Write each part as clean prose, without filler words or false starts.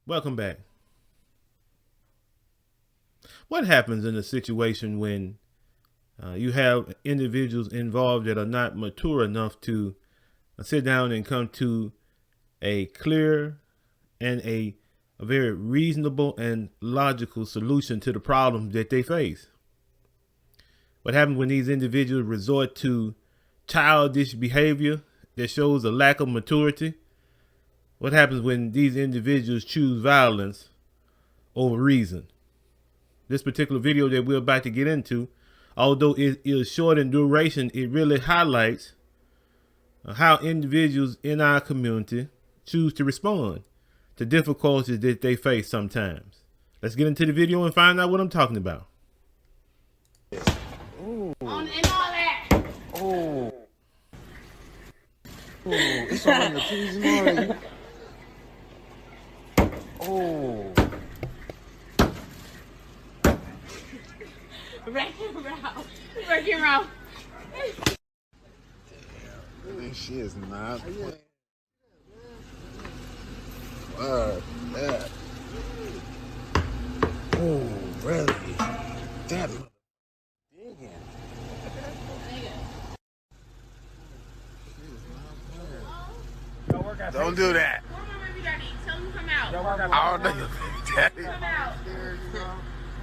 Welcome back. What happens in a situation when you have individuals involved that are not mature enough to sit down and come to a clear and a very reasonable and logical solution to the problem that they face? What happens when these individuals resort to childish behavior that shows a lack of maturity? What happens when these individuals choose violence over reason? This particular video that we're about to get into, although it is short in duration, it really highlights how individuals in our community choose to respond to difficulties that they face sometimes. Let's get into the video and find out what I'm talking about. Ooh. And all that. Oh. Oh, it's all in the keys, Mari. Oh. Wrecking Ralph. This shit is not. That. Oh, really? That mother digging. Don't do that. Tell him to come out. I don't know your baby daddy. Come out.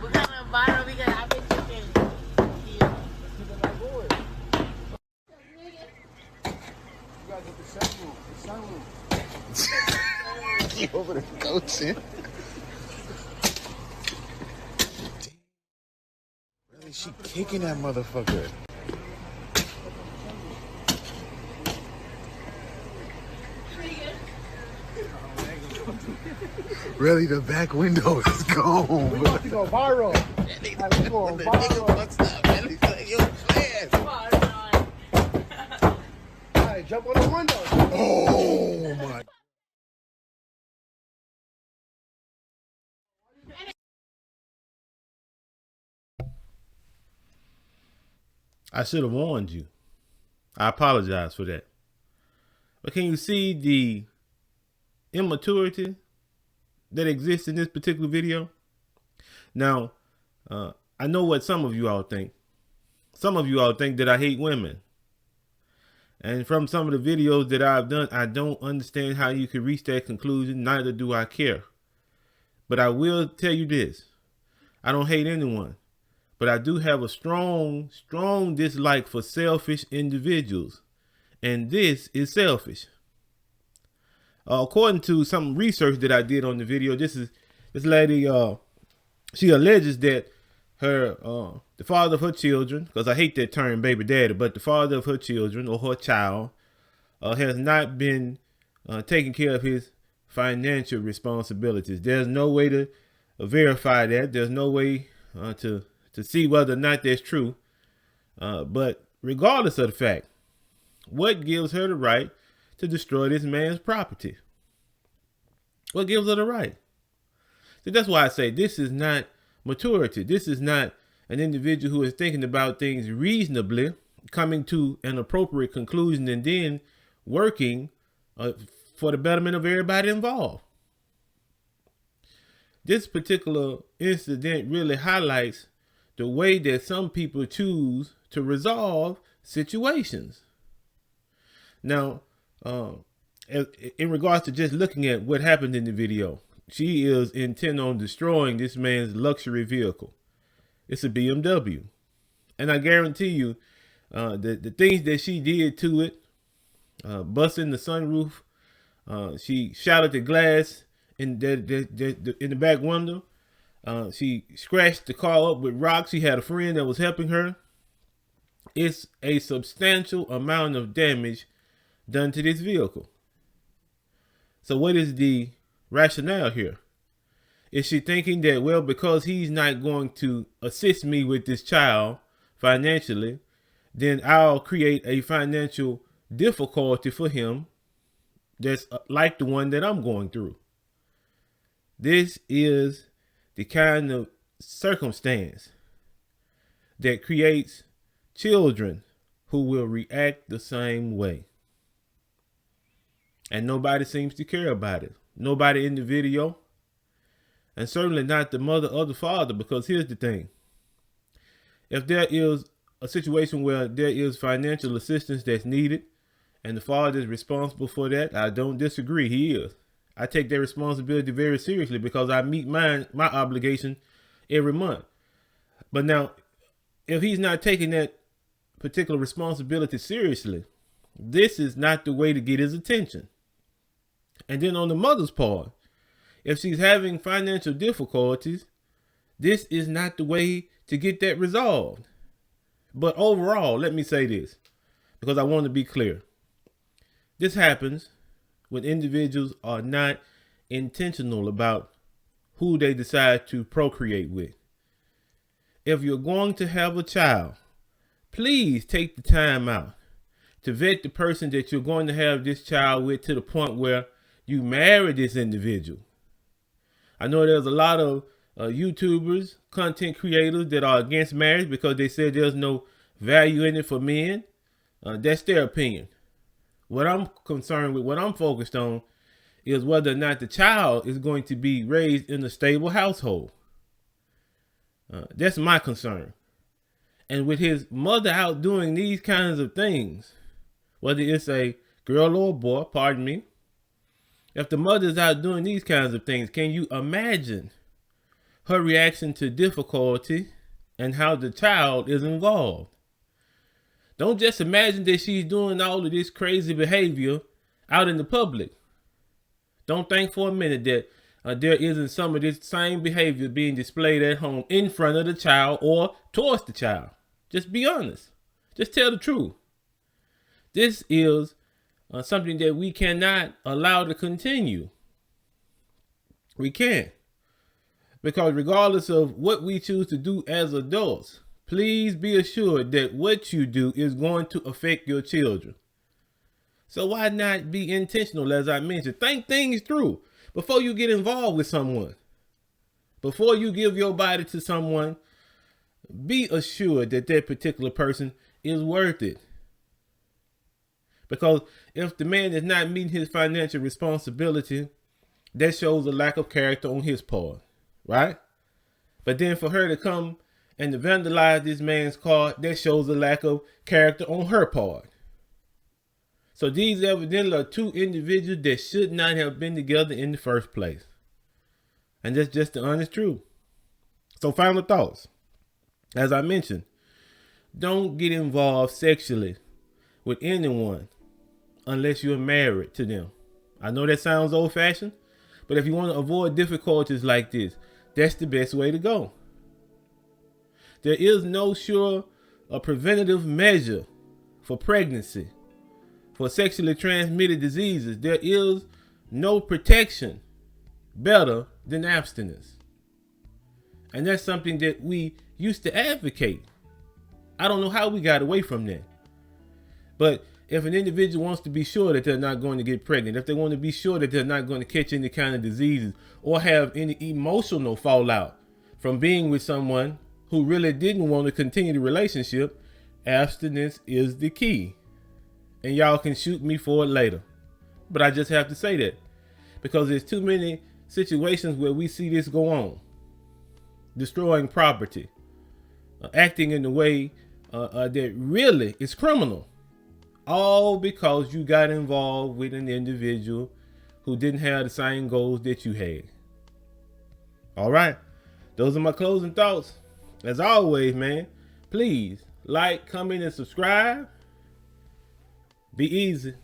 We got a bottle. We got. I bet you can. You over there coaching. Really, she kicking that motherfucker. Really, the back window is gone. We about to go viral. Let's go viral. Alright, jump on the window. Oh my. I should have warned you. I apologize for that. But can you see the immaturity that exists in this particular video? Now, I know what some of you all think. Some of you all think that I hate women. And from some of the videos that I've done, I don't understand how you could reach that conclusion. Neither do I care. But I will tell you this. I don't hate anyone. But I do have a strong dislike for selfish individuals. And this is selfish. According to some research that I did on the video, this lady, she alleges that her, the father of her children, because I hate that term baby daddy, but the father of her children or her child has not been taking care of his financial responsibilities. There's no way to verify that. There's no way to see whether or not that's true. But regardless of the fact, what gives her the right to destroy this man's property? What gives her the right? So that's why I say this is not maturity. This is not an individual who is thinking about things reasonably, coming to an appropriate conclusion, and then working for the betterment of everybody involved. This particular incident really highlights the way that some people choose to resolve situations. Now, in regards to just looking at what happened in the video, she is intent on destroying this man's luxury vehicle. It's a BMW. And I guarantee you, the things that she did to it, busting the sunroof, she shattered the glass in the back window. She scratched the car up with rocks. She had a friend that was helping her. It's a substantial amount of damage done to this vehicle. So what is the rationale here? Is she thinking that, well, because he's not going to assist me with this child financially, then I'll create a financial difficulty for him that's like the one that I'm going through? This is the kind of circumstance that creates children who will react the same way. And nobody seems to care about it. Nobody in the video and certainly not the mother or the father, because here's the thing. If there is a situation where there is financial assistance that's needed and the father is responsible for that, I don't disagree. He is. I take that responsibility very seriously because I meet my obligation every month. But now, if he's not taking that particular responsibility seriously, this is not the way to get his attention. And then on the mother's part, if she's having financial difficulties, this is not the way to get that resolved. But overall, let me say this, because I want to be clear. This happens when individuals are not intentional about who they decide to procreate with. If you're going to have a child, please take the time out to vet the person that you're going to have this child with to the point where you marry this individual. I know there's a lot of YouTubers, content creators that are against marriage because they say there's no value in it for men. That's their opinion. What I'm concerned with, what I'm focused on, is whether or not the child is going to be raised in a stable household. That's my concern. And with his mother out doing these kinds of things, whether it's a girl or a boy, pardon me, if the mother's out doing these kinds of things, can you imagine her reaction to difficulty and how the child is involved? Don't just imagine that she's doing all of this crazy behavior out in the public. Don't think for a minute that there isn't some of this same behavior being displayed at home in front of the child or towards the child. Just be honest. Just tell the truth. This is something that we cannot allow to continue. We can't. Because regardless of what we choose to do as adults, please be assured that what you do is going to affect your children. So why not be intentional, as I mentioned? Think things through before you get involved with someone. Before you give your body to someone, be assured that that particular person is worth it. Because if the man is not meeting his financial responsibility, that shows a lack of character on his part, right? But then for her to come and to vandalize this man's car, that shows a lack of character on her part. So these evidently are two individuals that should not have been together in the first place. And that's just the honest truth. So final thoughts. As I mentioned, don't get involved sexually with anyone unless you're married to them. I know that sounds old-fashioned, but if you want to avoid difficulties like this, that's the best way to go. There is no sure preventative measure for pregnancy, for sexually transmitted diseases. There is no protection better than abstinence. And that's something that we used to advocate. I don't know how we got away from that. But if an individual wants to be sure that they're not going to get pregnant, if they want to be sure that they're not going to catch any kind of diseases or have any emotional fallout from being with someone who really didn't want to continue the relationship, abstinence is the key. And y'all can shoot me for it later. But I just have to say that because there's too many situations where we see this go on. Destroying property, acting in a way that really is criminal. All because you got involved with an individual who didn't have the same goals that you had. All right. Those are my closing thoughts. As always, man, please like, comment, and subscribe. Be easy.